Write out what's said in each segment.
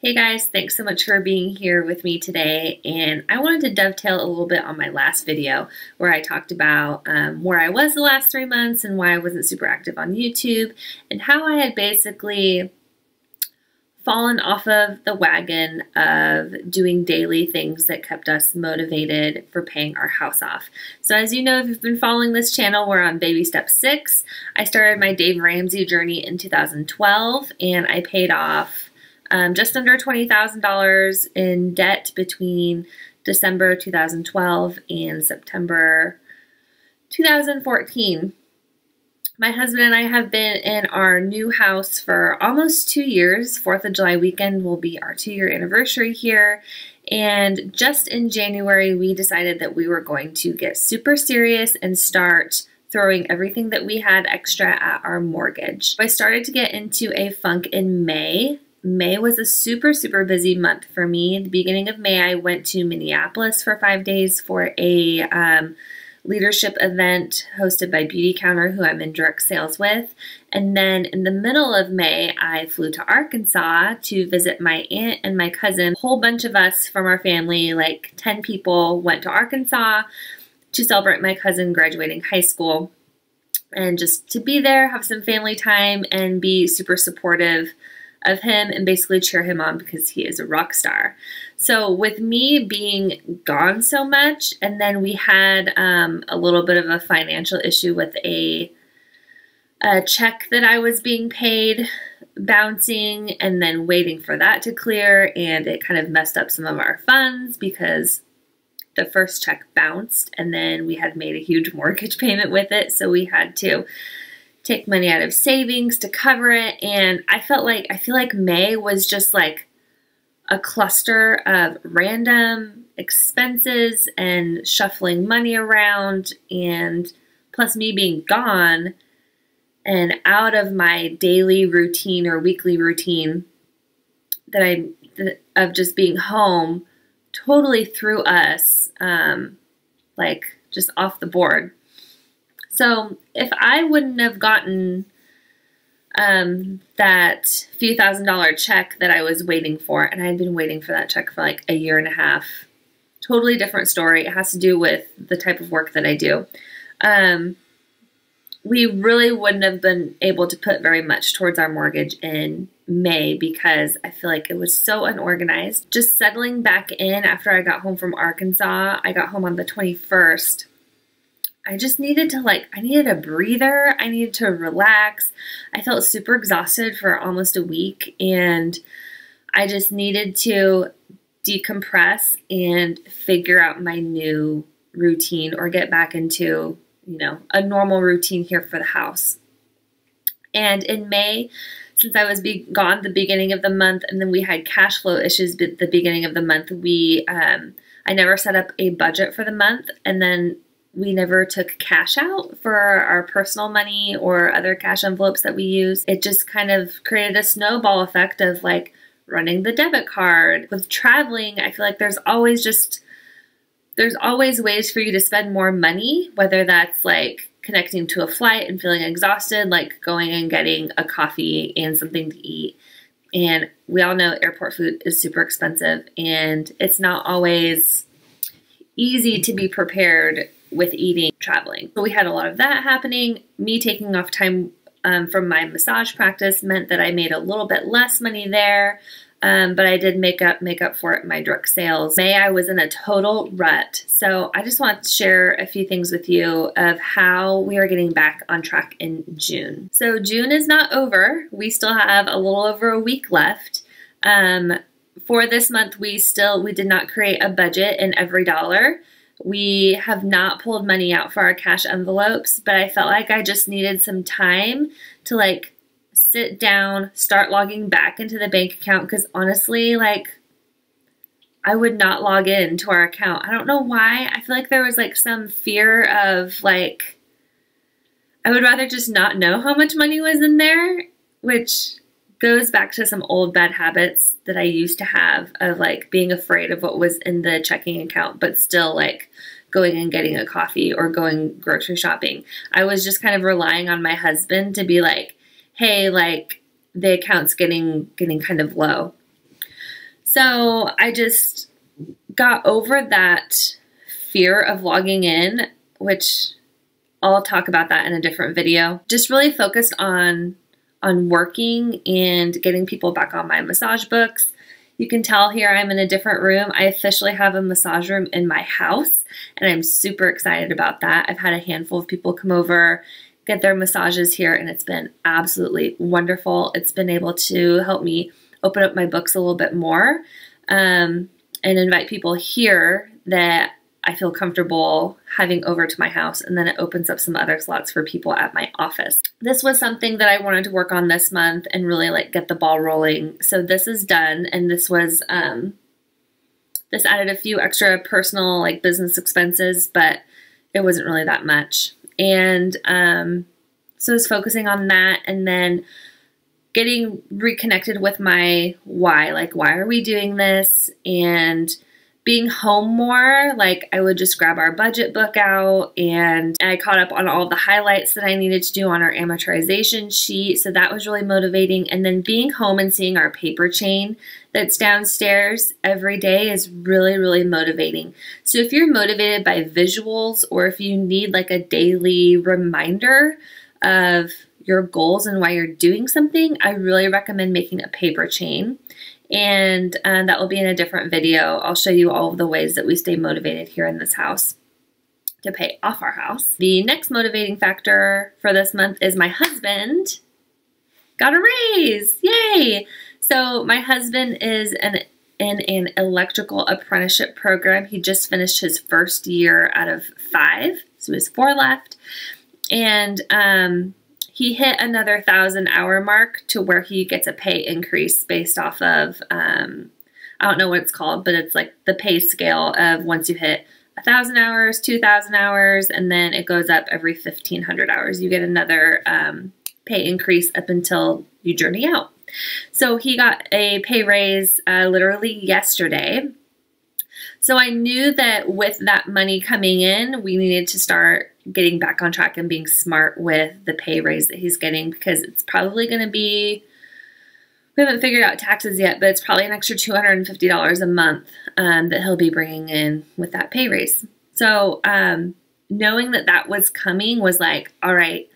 Hey guys, thanks so much for being here with me today, and I wanted to dovetail a little bit on my last video where I talked about where I was the last 3 months and why I wasn't super active on YouTube and how I had basically fallen off of the wagon of doing daily things that kept us motivated for paying our house off. So as you know, if you've been following this channel, we're on baby step 6. I started my Dave Ramsey journey in 2012 and I paid off just under $20,000 in debt between December 2012 and September 2014. My husband and I have been in our new house for almost 2 years. 4th of July weekend will be our 2-year anniversary here. And just in January, we decided that we were going to get super serious and start throwing everything that we had extra at our mortgage. I started to get into a funk in May. May was a super busy month for me. At the beginning of May, I went to Minneapolis for 5 days for a leadership event hosted by Beauty Counter, who I'm in direct sales with. And then in the middle of May, I flew to Arkansas to visit my aunt and my cousin. A whole bunch of us from our family, like 10 people, went to Arkansas to celebrate my cousin graduating high school and just to be there, have some family time, and be super supportive of him and basically cheer him on because he is a rock star. So with me being gone so much, and then we had a little bit of a financial issue with a check that I was being paid bouncing and then waiting for that to clear, and it kind of messed up some of our funds because the first check bounced and then we had made a huge mortgage payment with it, so we had to take money out of savings to cover it. And I feel like May was just like a cluster of random expenses and shuffling money around, and plus me being gone and out of my daily routine or weekly routine of just being home totally threw us like just off the board. So if I wouldn't have gotten that few $1,000 check that I was waiting for, and I had been waiting for that check for like a year and a half, totally different story. It has to do with the type of work that I do. We really wouldn't have been able to put very much towards our mortgage in May because I feel like it was so unorganized. Just settling back in after I got home from Arkansas, I got home on the 21st. I just needed to I needed a breather. I needed to relax. I felt super exhausted for almost a week, and I just needed to decompress and figure out my new routine or get back into, a normal routine here for the house. And in May, since I was gone the beginning of the month, and then we had cash flow issues at the beginning of the month, I never set up a budget for the month, and then we never took cash out for our personal money or other cash envelopes that we use. It just kind of created a snowball effect of like running the debit card. With traveling, I feel like there's always ways for you to spend more money, whether that's like connecting to a flight and feeling exhausted, like going and getting a coffee and something to eat. And we all know airport food is super expensive, and it's not always easy to be prepared with eating traveling. So we had a lot of that happening. Me taking off time from my massage practice meant that I made a little bit less money there, but I did make up for it in my direct sales. May, I was in a total rut. So I just want to share a few things with you of how we are getting back on track in June. So June is not over. We still have a little over a week left. For this month, we did not create a budget in every dollar. We have not pulled money out for our cash envelopes, but I felt like I just needed some time to sit down, start logging back into the bank account, because honestly, I would not log in to our account. I don't know why. I feel like there was some fear of I would rather just not know how much money was in there, which goes back to some old bad habits that I used to have of being afraid of what was in the checking account, but still going and getting a coffee or going grocery shopping. I was just kind of relying on my husband to be hey, the account's getting kind of low. So I just got over that fear of logging in, which I'll talk about that in a different video. Just really focused on working and getting people back on my massage books. You can tell here I'm in a different room. I officially have a massage room in my house, and I'm super excited about that. I've had a handful of people come over, get their massages here, and it's been absolutely wonderful. It's been able to help me open up my books a little bit more, and invite people here that I feel comfortable having over to my house, and then it opens up some other slots for people at my office. This was something that I wanted to work on this month and really like get the ball rolling. So this is done, and this was this added a few extra personal like business expenses, but it wasn't really that much. And so I was focusing on that, and then getting reconnected with my why. Like, why are we doing this? And being home more. Like, I would just grab our budget book out, and I caught up on all the highlights that I needed to do on our amortization sheet. So that was really motivating. And then being home and seeing our paper chain that's downstairs every day is really, really motivating. So if you're motivated by visuals, or if you need like a daily reminder of your goals and why you're doing something, I really recommend making a paper chain. And that will be in a different video. I'll show you all of the ways that we stay motivated here in this house to pay off our house. The next motivating factor for this month is my husband got a raise. Yay! So my husband is in an electrical apprenticeship program. He just finished his first year out of 5, so he has 4 left. And he hit another 1,000-hour mark to where he gets a pay increase based off of, I don't know what it's called, but it's like the pay scale of once you hit 1,000 hours, 2,000 hours, and then it goes up every 1,500 hours. You get another pay increase up until you journey out. So he got a pay raise literally yesterday. So I knew that with that money coming in, we needed to start getting back on track and being smart with the pay raise that he's getting, because it's probably going to be, we haven't figured out taxes yet, but it's probably an extra $250 a month that he'll be bringing in with that pay raise. So knowing that that was coming was like, all right,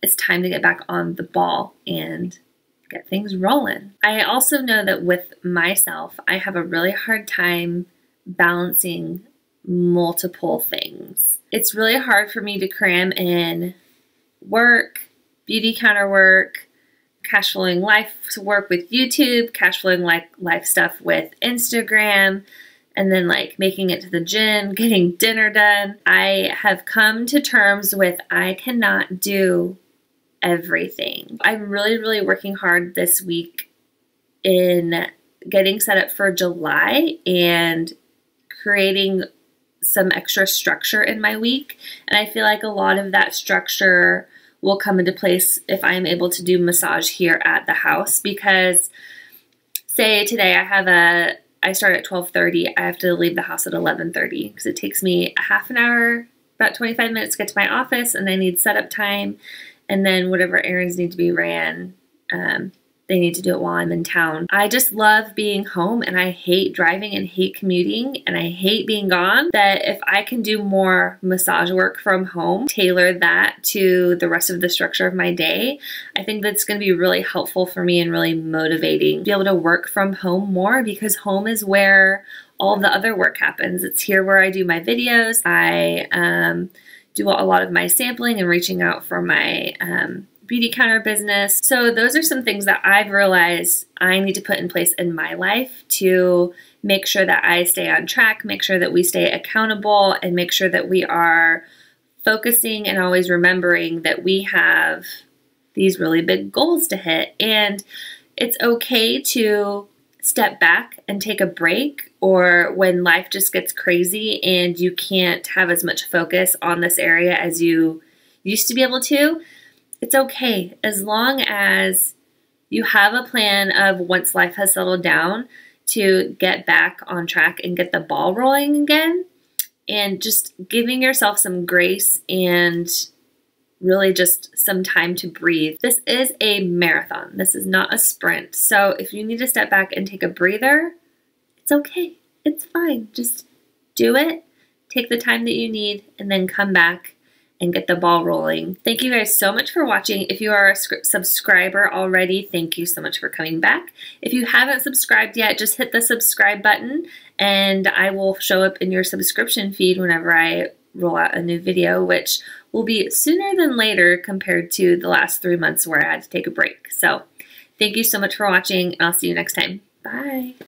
it's time to get back on the ball and get things rolling. I also know that with myself, I have a really hard time balancing multiple things. It's really hard for me to cram in work, beauty counter work, cash flowing life work with YouTube, cash flowing life stuff with Instagram, and then like making it to the gym, getting dinner done. I have come to terms with I cannot do everything. I'm really, really working hard this week in getting set up for July and creating some extra structure in my week. And I feel like a lot of that structure will come into place if I'm able to do massage here at the house, because say today I start at 12:30, I have to leave the house at 11:30 because it takes me a half an hour, about 25 minutes to get to my office, and I need setup time, and then whatever errands need to be ran, they need to do it while I'm in town. I just love being home, and I hate driving and hate commuting, and I hate being gone. That if I can do more massage work from home, tailor that to the rest of the structure of my day, I think that's going to be really helpful for me and really motivating to be able to work from home more, because home is where all the other work happens. It's here where I do my videos. I do a lot of my sampling and reaching out for my beauty counter business. So those are some things that I've realized I need to put in place in my life to make sure that I stay on track, make sure that we stay accountable, and make sure that we are focusing and always remembering that we have these really big goals to hit. And it's okay to step back and take a break, or when life just gets crazy and you can't have as much focus on this area as you used to be able to. It's okay, as long as you have a plan of once life has settled down to get back on track and get the ball rolling again, and just giving yourself some grace and really just some time to breathe. This is a marathon. This is not a sprint. So if you need to step back and take a breather, It's okay. It's fine. Just do it. Take the time that you need and then come back and get the ball rolling. Thank you guys so much for watching. If you are a subscriber already, thank you so much for coming back. If you haven't subscribed yet, just hit the subscribe button and I will show up in your subscription feed whenever I roll out a new video, which will be sooner than later compared to the last 3 months where I had to take a break. So thank you so much for watching and I'll see you next time. Bye.